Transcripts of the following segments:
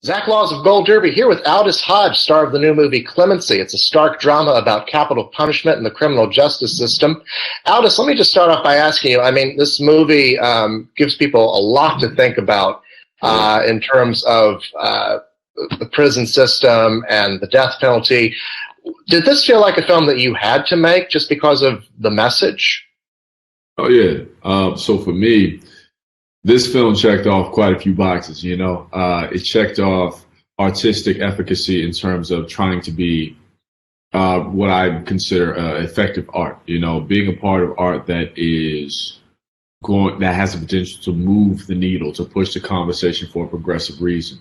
Zach Laws of Gold Derby here with Aldis Hodge, star of the new movie Clemency. It's a stark drama about capital punishment and the criminal justice system. Aldis, let me just start off by asking you, I mean, this movie gives people a lot to think about in terms of the prison system and the death penalty. Did this feel like a film that you had to make just because of the message? Oh, yeah. So for me, this film checked off quite a few boxes, you know. It checked off artistic efficacy in terms of trying to be what I consider effective art, you know, being a part of art that has the potential to move the needle, to push the conversation for a progressive reason.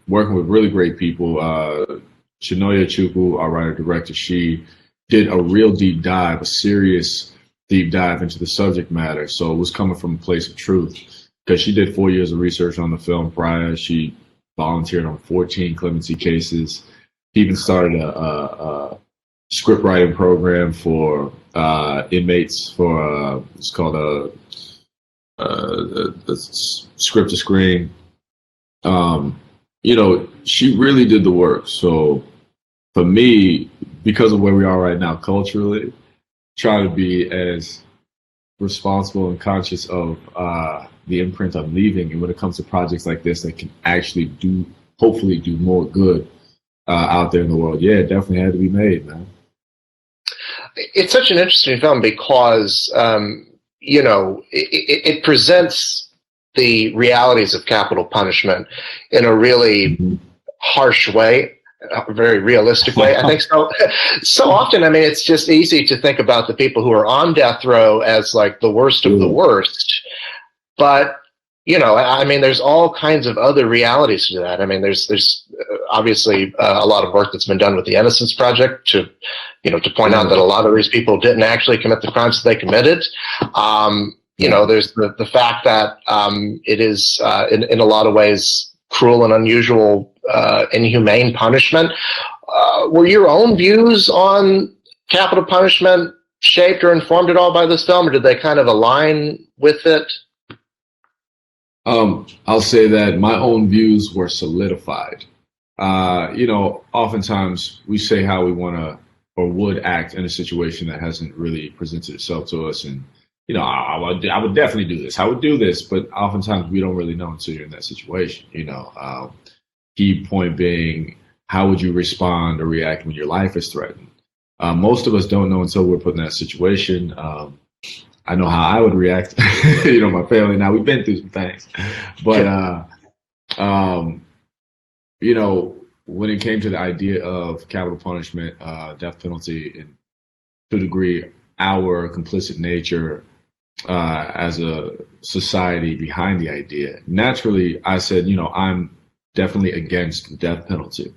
Working with really great people, Chinoya Chukwu, our writer-director, she did a real deep dive, a serious deep dive into the subject matter. So it was coming from a place of truth, because she did 4 years of research on the film prior. She volunteered on 14 clemency cases. She even started a script writing program for inmates for it's called a script to screen. You know, she really did the work. So for me, because of where we are right now culturally, try to be as responsible and conscious of the imprint I'm leaving. And when it comes to projects like this that can actually hopefully do more good out there in the world, yeah, it definitely had to be made, man. It's such an interesting film because, you know, it presents the realities of capital punishment in a really harsh way, a very realistic way. I think so often, I mean, it's just easy to think about the people who are on death row as like the worst of the worst. But, you know, I mean, there's all kinds of other realities to that. I mean, there's obviously a lot of work that's been done with the Innocence Project to point out that a lot of these people didn't actually commit the crimes that they committed. You know, there's the fact that it is in a lot of ways cruel and unusual, inhumane punishment. Were your own views on capital punishment shaped or informed at all by this film, or did they kind of align with it? I'll say that my own views were solidified. You know, oftentimes we say how we want to or would act in a situation that hasn't really presented itself to us, and you know, I would definitely do this. I would do this, but oftentimes we don't really know until you're in that situation. You know, key point being, how would you respond or react when your life is threatened? Most of us don't know until we're put in that situation. I know how I would react. You know, my family now, we've been through some things, but you know, when it came to the idea of capital punishment, death penalty, and to a degree, our complicit nature as a society behind the idea, naturally, I said, you know, I'm definitely against the death penalty.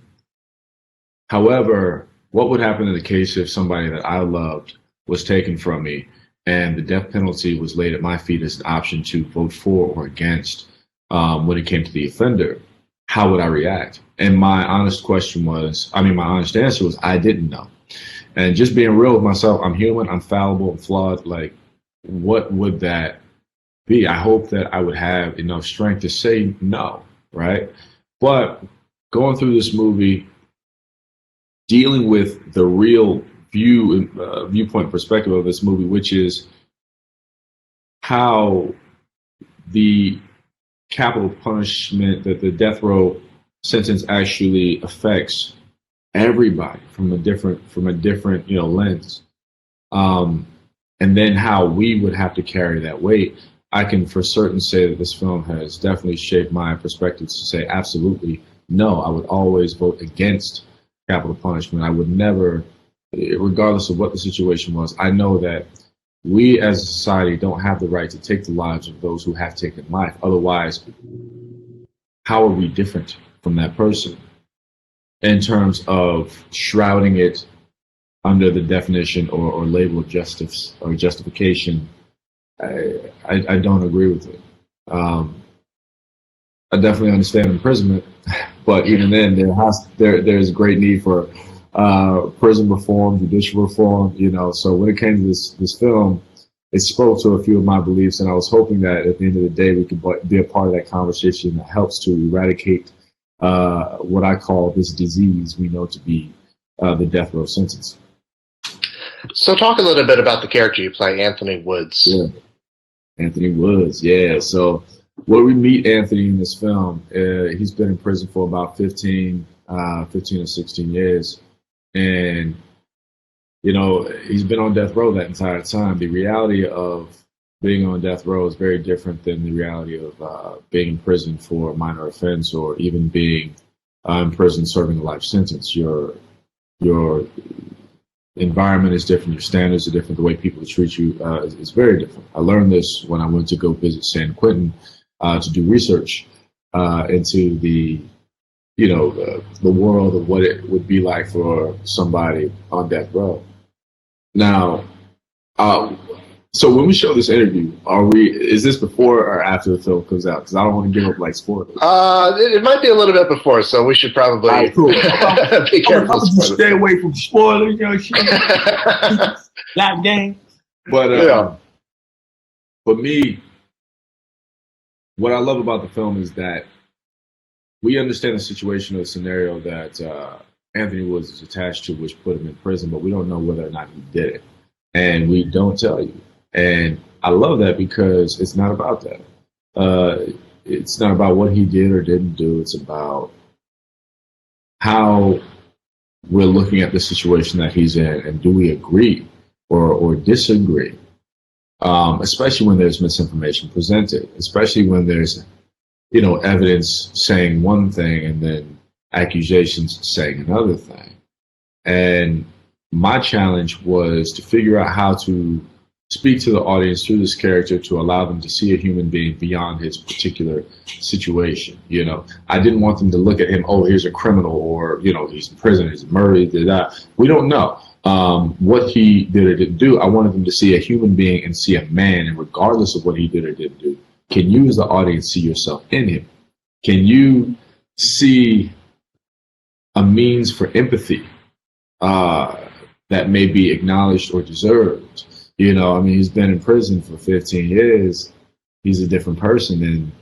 However, what would happen in the case if somebody that I loved was taken from me and the death penalty was laid at my feet as an option to vote for or against when it came to the offender? How would I react? And my honest answer was, I didn't know. And just being real with myself, I'm human, I'm fallible, I'm flawed. Like, what would that be? I hope that I would have enough strength to say no, right? But going through this movie, dealing with the real viewpoint perspective of this movie, which is how the capital punishment, that the death row sentence actually affects everybody from a different lens, and then how we would have to carry that weight. I can for certain say that this film has definitely shaped my perspective to say absolutely no. I would always vote against capital punishment. I would never, regardless of what the situation was. I know that we as a society don't have the right to take the lives of those who have taken life. Otherwise, how are we different from that person in terms of shrouding it under the definition or label of justice or justification? I don't agree with it. I definitely understand imprisonment, but even then, there's a great need for prison reform, judicial reform. You know, so when it came to this film, it spoke to a few of my beliefs, and I was hoping that at the end of the day we could be a part of that conversation that helps to eradicate what I call this disease we know to be the death row sentence. So talk a little bit about the character you play, Anthony Woods. Yeah. Anthony Woods, yeah. So where we meet Anthony in this film, he's been in prison for about 15 or 16 years. And, you know, he's been on death row that entire time. The reality of being on death row is very different than the reality of being in prison for a minor offense, or even being in prison serving a life sentence. Your environment is different, your standards are different, the way people treat you is very different. I learned this when I went to go visit San Quentin to do research into the world of what it would be like for somebody on death row. Now, so when we show this interview, is this before or after the film comes out? Because I don't want to give up like spoilers. It might be a little bit before, so we should probably be careful. I'm just stay away from spoilers, you know, shit. That game. But for me, what I love about the film is that we understand the situation or the scenario that Anthony Woods is attached to, which put him in prison, but we don't know whether or not he did it. And we don't tell you. And I love that because it's not about that. It's not about what he did or didn't do. It's about how we're looking at the situation that he's in, and do we agree or disagree? Especially when there's misinformation presented, especially when there's, you know, evidence saying one thing and then accusations saying another thing. And my challenge was to figure out how to speak to the audience through this character to allow them to see a human being beyond his particular situation. You know, I didn't want them to look at him, oh, here's a criminal, or, you know, he's in prison, he's murdered, did that. We don't know what he did or didn't do. I wanted them to see a human being and see a man, and regardless of what he did or didn't do, can you as the audience see yourself in him? Can you see a means for empathy that may be acknowledged or deserved? You know, I mean, he's been in prison for 15 years. He's a different person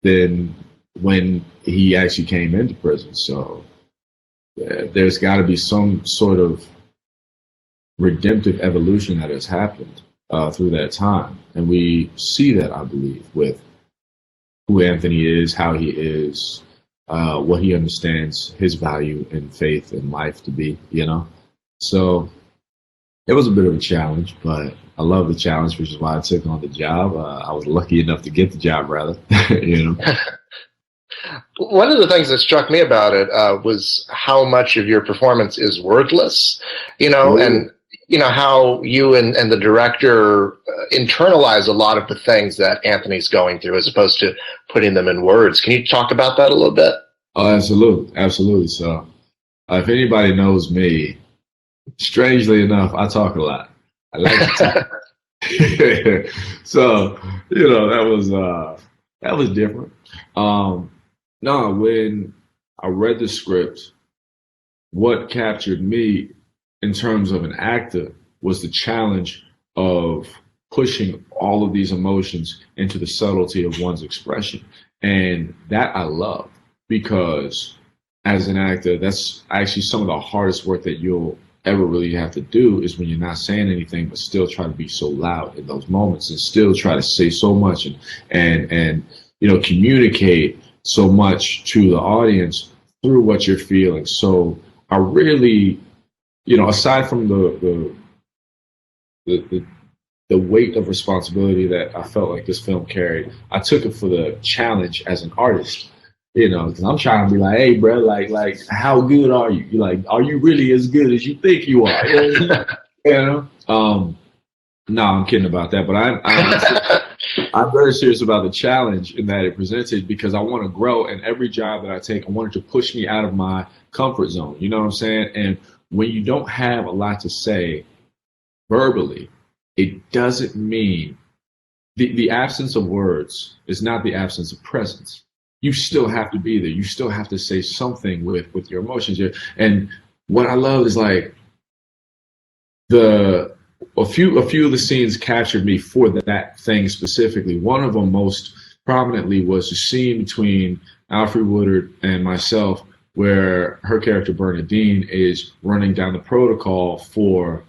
than when he actually came into prison. So there's got to be some sort of redemptive evolution that has happened through that time. And we see that, I believe, with who Anthony is, how he is, what he understands his value in faith and life to be, you know? So it was a bit of a challenge, but I love the challenge, which is why I took on the job. I was lucky enough to get the job, rather, you know? One of the things that struck me about it was how much of your performance is wordless, you know, and, you know, how you and the director internalize a lot of the things that Anthony's going through as opposed to putting them in words. Can you talk about that a little bit? Oh, absolutely. Absolutely. So if anybody knows me, strangely enough, I talk a lot. I like to talk. So, you know, that was different. No, when I read the script, what captured me in terms of an actor was the challenge of pushing all of these emotions into the subtlety of one's expression. And that I love, because as an actor, that's actually some of the hardest work that you'll ever really have to do, is when you're not saying anything but still try to be so loud in those moments and still try to say so much and you know, communicate so much to the audience through what you're feeling. So I really, you know, aside from the weight of responsibility that I felt like this film carried, I took it for the challenge as an artist. You know, because I'm trying to be like, hey, bro, like, how good are you? You're like, are you really as good as you think you are? You know? No, I'm kidding about that. But I'm very serious about the challenge in that it presented, because I want to grow. And every job that I take, I wanted to push me out of my comfort zone. You know what I'm saying? And when you don't have a lot to say verbally, it doesn't mean the absence of words is not the absence of presence. You still have to be there. You still have to say something with your emotions. And what I love is like the a few of the scenes captured me for that thing specifically. One of them most prominently was the scene between Alfre Woodard and myself, where her character Bernadine is running down the protocol for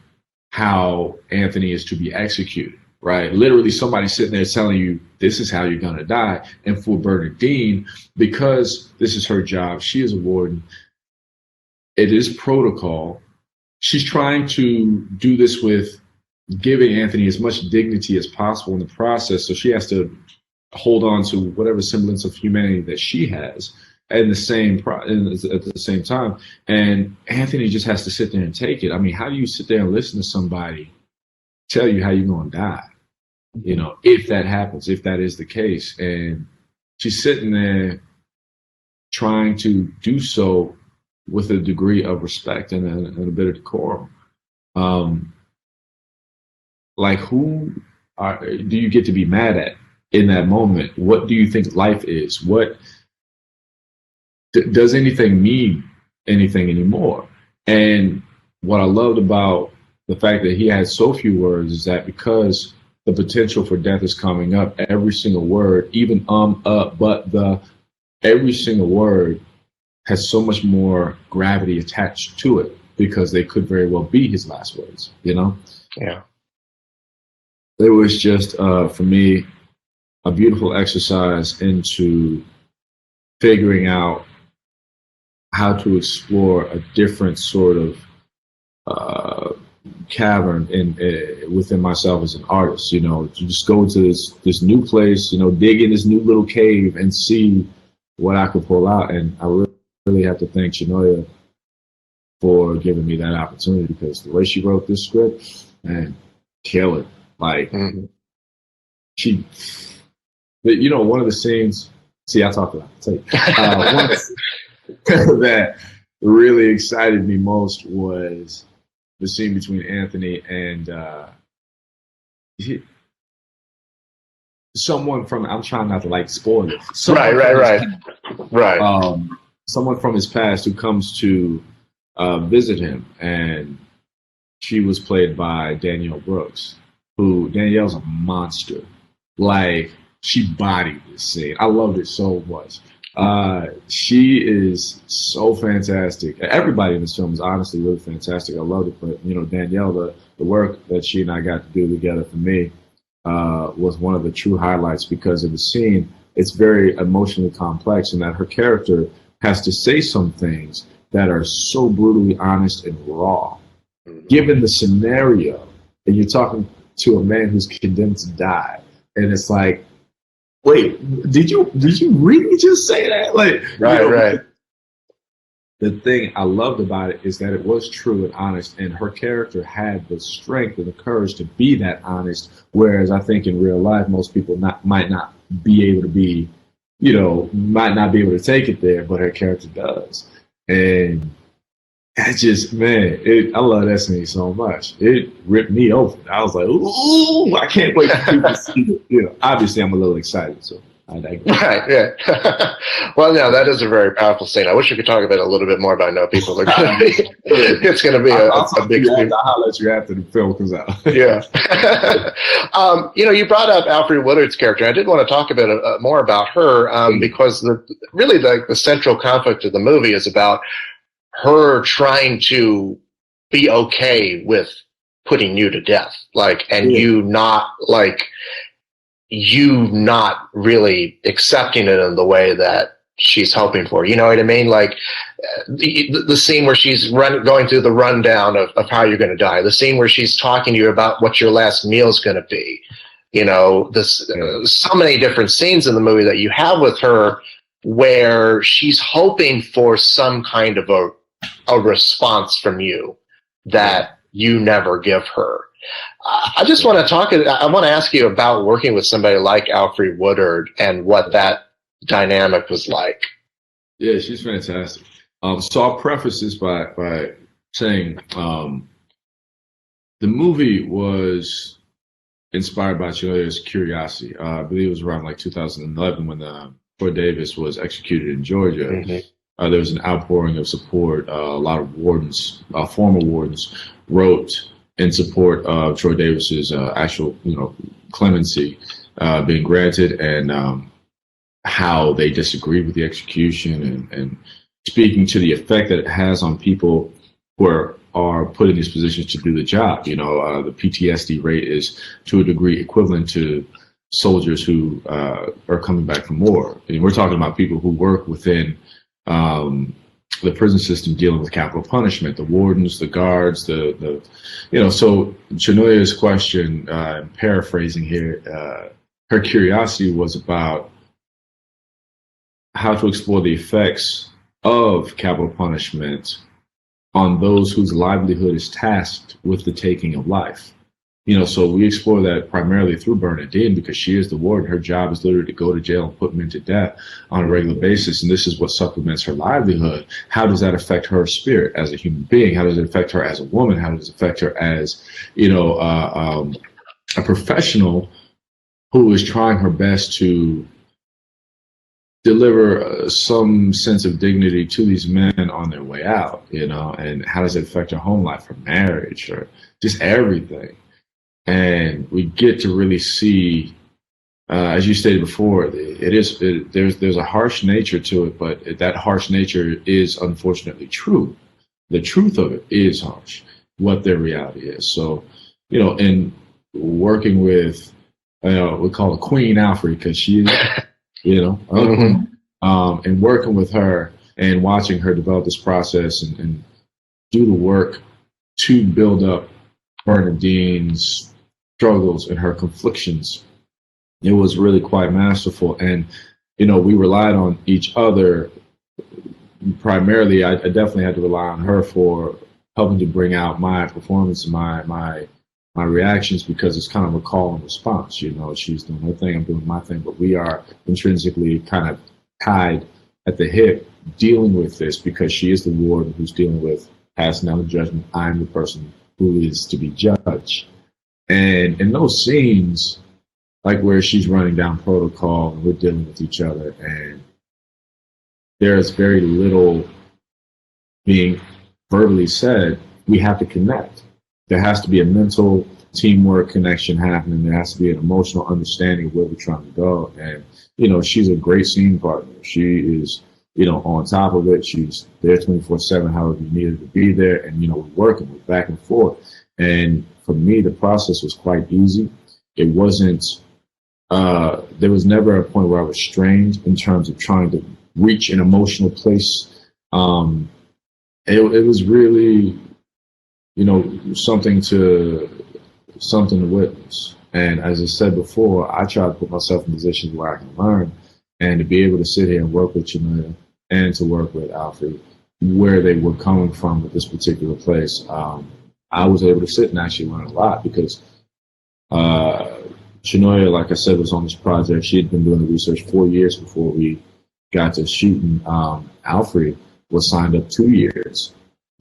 how Anthony is to be executed. Right, literally, somebody sitting there telling you this is how you're gonna die. And for Bernadine, because this is her job, she is a warden. It is protocol. She's trying to do this with giving Anthony as much dignity as possible in the process. So she has to hold on to whatever semblance of humanity that she has at the same time. And Anthony just has to sit there and take it. I mean, how do you sit there and listen to somebody tell you how you're going to die? You know, if that happens, if that is the case. And she's sitting there trying to do so with a degree of respect and a bit of decorum. Like, who do you get to be mad at in that moment? What do you think life is? What does anything mean anything anymore? And what I loved about the fact that he had so few words is that because the potential for death is coming up, every single word, even but every single word has so much more gravity attached to it because they could very well be his last words, you know? Yeah. It was just, for me, a beautiful exercise into figuring out how to explore a different sort of cavern within myself as an artist. You know, to just go to this new place, you know, dig in this new little cave and see what I could pull out. And I really have to thank Shanoya for giving me that opportunity, because the way she wrote this script, man, kill it. Like, she, you know, one of the scenes, see, I talked about it. One that really excited me most was the scene between Anthony and someone from, I'm trying not to like spoil it. Right. Someone from his past who comes to visit him, and she was played by Danielle Brooks, who, Danielle's a monster. Like, she bodied this scene. I loved it so much. She is so fantastic. Everybody in this film is honestly really fantastic. I loved it. But, you know, Danielle, the work that she and I got to do together, for me, was one of the true highlights, because of the scene. It's very emotionally complex, and that her character has to say some things that are so brutally honest and raw. Given the scenario, and you're talking to a man who's condemned to die, and it's like, wait, did you really just say that? Like, right. The thing I loved about it is that it was true and honest, and her character had the strength and the courage to be that honest. Whereas I think in real life, most people might not be able to be, you know, might not be able to take it there, but her character does. And I just, man, I love that scene so much. It ripped me open. I was like, ooh, I can't wait for people to see it. You know, obviously I'm a little excited, so I digress. Right, yeah. Well, no, that is a very powerful scene. I wish we could talk about it a little bit more, but I know people are going to be, it's going to be a big scene. I'll let you after the film comes out. Yeah. You know, you brought up Alfre Woodard's character. I did want to talk a bit more about her, because really the central conflict of the movie is about her trying to be okay with putting you to death, like, and you not really accepting it in the way that she's hoping for. You know what I mean? Like the scene where she's going through the rundown of how you're going to die, the scene where she's talking to you about what your last meal is going to be. You know, so many different scenes in the movie that you have with her where she's hoping for some kind of a response from you that you never give her. I just want to I want to ask you about working with somebody like Alfre Woodard and what that dynamic was like. Yeah, she's fantastic. So I'll preface this by saying the movie was inspired by Chile's curiosity. I believe it was around like 2011 when Troy Davis was executed in Georgia. Mm-hmm. There was an outpouring of support. A lot of wardens, former wardens, wrote in support of Troy Davis's actual, clemency being granted, and how they disagree with the execution, and speaking to the effect that it has on people who are put in these positions to do the job. The PTSD rate is to a degree equivalent to soldiers who are coming back from war. And we're talking about people who work within the prison system dealing with capital punishment, the wardens, the guards, so Chenoya's question, paraphrasing here, her curiosity was about how to explore the effects of capital punishment on those whose livelihood is tasked with the taking of life. So we explore that primarily through Bernadine, because she is the warden. Her job is literally to go to jail and put men to death on a regular basis. And this is what supplements her livelihood. How does that affect her spirit as a human being? How does it affect her as a woman? How does it affect her as, a professional who is trying her best to deliver some sense of dignity to these men on their way out, and how does it affect her home life, her marriage, or just everything? And we get to really see, as you stated before, there's a harsh nature to it, but that harsh nature is unfortunately true. The truth of it is harsh, what their reality is. So, in working with, we call her Queen Alfred, because she is, and working with her and watching her develop this process and do the work to build up Bernadine's struggles and her conflictions, it was really quite masterful. And we relied on each other primarily. I definitely had to rely on her for helping to bring out my performance and my reactions, because it's kind of a call and response. She's doing her thing, I'm doing my thing, but we are intrinsically kind of tied at the hip dealing with this, because she is the warden who's dealing with passing down the judgment. I'm the person who is to be judged. And in those scenes, like where she's running down protocol and we're dealing with each other, and there's very little being verbally said, we have to connect. There has to be a mental teamwork connection happening. There has to be an emotional understanding of where we're trying to go. And, she's a great scene partner. She is, on top of it. She's there 24/7, however you need her to be there. And, we're working, we're back and forth. And for me, the process was quite easy. It wasn't, there was never a point where I was strained in terms of trying to reach an emotional place. It was really, something to witness. And as I said before, I try to put myself in positions where I can learn, and to be able to sit here and work with Chenoya and to work with Alfred, where they were coming from with this particular place. I was able to sit and actually learn a lot, because Chenoya, like I said, was on this project. She had been doing the research 4 years before we got to shooting. Alfred was signed up 2 years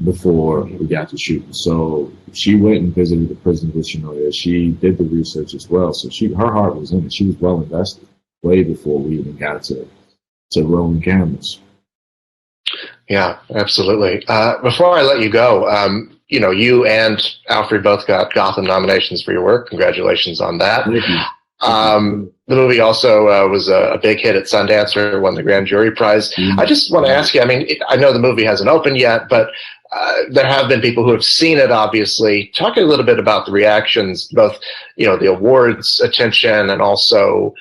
before we got to shooting. So she went and visited the prison with Chenoya. She did the research as well. So her heart was in it. She was well invested way before we even got to rolling cameras. Yeah, absolutely. Before I let you go, you and Alfred both got Gotham nominations for your work. Congratulations on that. Thank you. The movie also was a big hit at Sundance, or won the Grand Jury Prize. I just want to ask you, I know the movie hasn't opened yet, but there have been people who have seen it, obviously. Talk a little bit about the reactions, both, the awards attention and also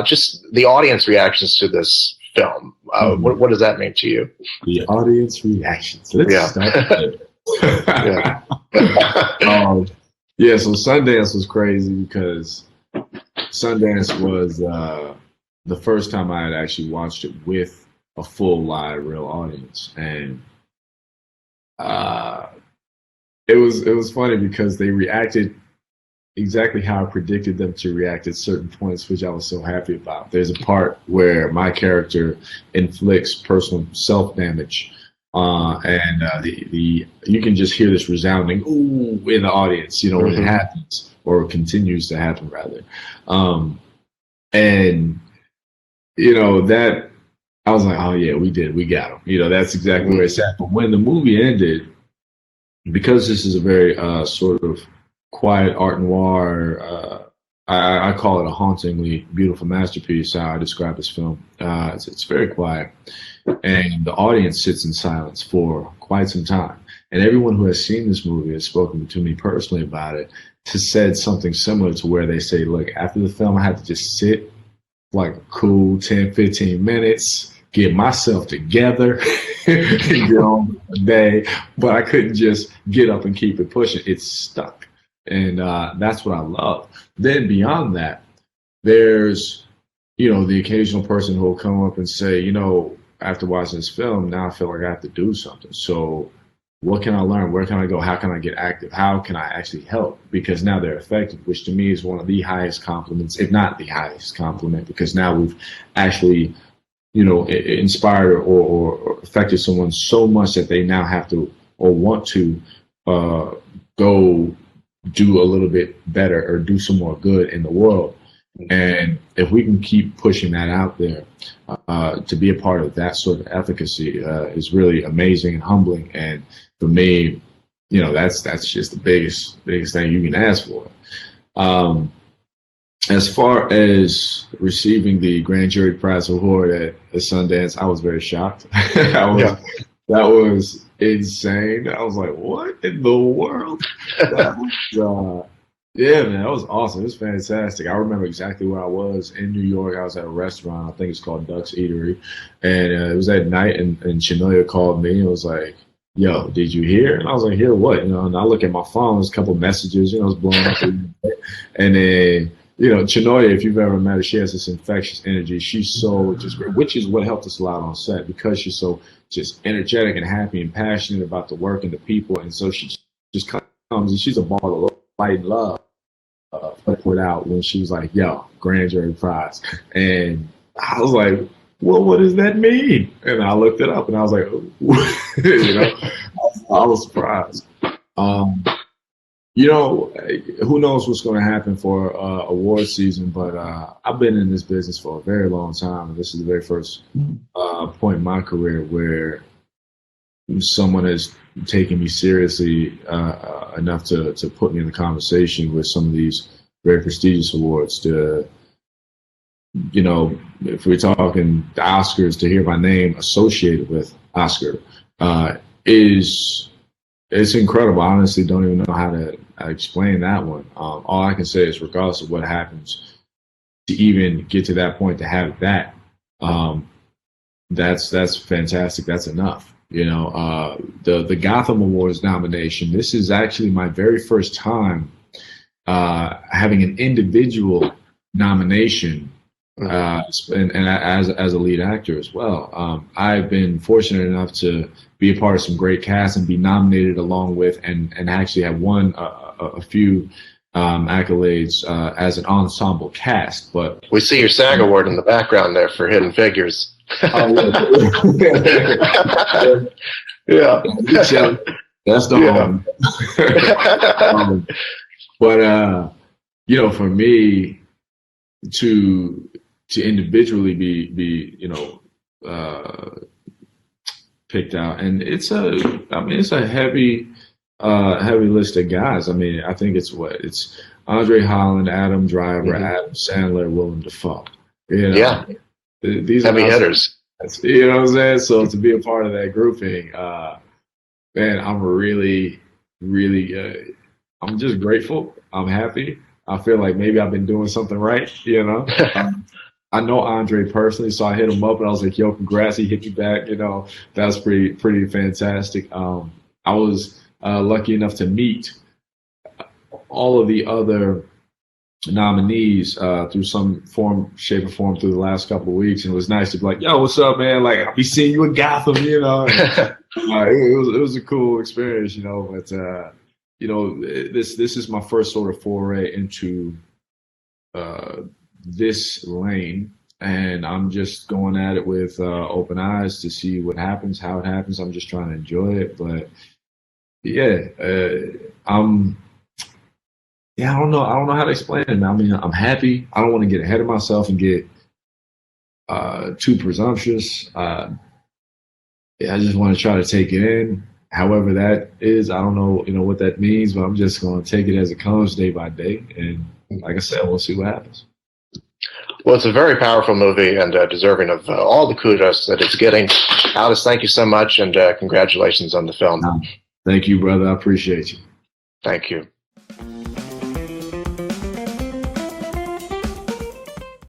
just the audience reactions to this film. What does that mean to you? The audience reactions. Let's start there. So Sundance was crazy, because Sundance was the first time I had actually watched it with a full live real audience, and it was funny because they reacted exactly how I predicted them to react at certain points, which I was so happy about. There's a part where my character inflicts personal self-damage, and you can just hear this resounding ooh in the audience, when it happens, or continues to happen rather. And that I was like, oh yeah, we got him. That's exactly where it's at. But when the movie ended, because this is a very sort of quiet art noir. I call it a hauntingly beautiful masterpiece. How I describe this film. It's very quiet, and the audience sits in silence for quite some time. And everyone who has seen this movie has spoken to me personally about it, has said something similar to where they say, look, after the film, I had to just sit like a cool 10, 15 minutes, get myself together, and get on with the day. But I couldn't just get up and keep it pushing. It's stuck. And that's what I love. Then beyond that, there's, the occasional person who will come up and say, after watching this film, now I feel like I have to do something. So what can I learn? Where can I go? How can I get active? How can I actually help? Because now they're effective, which to me is one of the highest compliments, if not the highest compliment, because now we've actually, inspired or affected someone so much that they now have to or want to go do a little bit better or do some more good in the world. And if we can keep pushing that out there, to be a part of that sort of efficacy is really amazing and humbling. And for me, that's just the biggest thing you can ask for. As far as receiving the Grand Jury Prize Award at Sundance, I was very shocked. That was insane. I was like, what in the world? Yeah, man, that was awesome. It was fantastic. I remember exactly where I was in New York. I was at a restaurant. I think it's called Duck's Eatery. And it was at night, and Chanoya called me and was like, yo, did you hear? And I was like, hear what? And I look at my phone, there's a couple messages, it was blowing up. And then, Chanoya, if you've ever met her, she has this infectious energy. She's so just, which is what helped us a lot on set, because she's so just energetic and happy and passionate about the work and the people. And so she just comes, and she's a ball of light and love. Put out when she was like, yo, Grand Jury Prize. And I was like, well, what does that mean? And I looked it up and I was like, I was surprised. Who knows what's going to happen for award season, but I've been in this business for a very long time. And this is the very first point in my career where someone has taken me seriously enough to put me in the conversation with some of these very prestigious awards. To, if we're talking the Oscars, to hear my name associated with Oscar it's incredible. I honestly don't even know how to explain that one. All I can say is, regardless of what happens, to even get to that point, to have that, that's fantastic. That's enough. The Gotham Awards nomination, this is actually my very first time having an individual nomination, and as a lead actor as well. I've been fortunate enough to be a part of some great casts and be nominated along with, and actually have won a few accolades as an ensemble cast. But we see your SAG award in the background there for Hidden Figures. Yeah. That's the home. But for me to individually be picked out, and it's a heavy list of guys. I mean, I think it's Andre Holland, Adam Driver, Adam Sandler, Willem Dafoe. Yeah. These heavy hitters. You know what I'm saying? So to be a part of that grouping, man, I'm really, really, I'm just grateful. I'm happy. I feel like maybe I've been doing something right, I know Andre personally, so I hit him up and I was like, yo, congrats. He hit me back. That's pretty fantastic. I was lucky enough to meet all of the other nominees through some form, shape, or form through the last couple of weeks, and it was nice to be like, "Yo, what's up, man? Like, I'll be seeing you in Gotham," And, it was a cool experience, But this is my first sort of foray into this lane, and I'm just going at it with open eyes to see what happens, how it happens. I'm just trying to enjoy it, but I don't know how to explain it. I mean, I'm happy. I don't want to get ahead of myself and get too presumptuous. I just want to try to take it in, however that is, I don't know, what that means, but I'm just going to take it as it comes day by day. And like I said, we'll see what happens. Well, it's a very powerful movie and deserving of all the kudos that it's getting. Aldis, thank you so much, and congratulations on the film. Thank you, brother. I appreciate you. Thank you.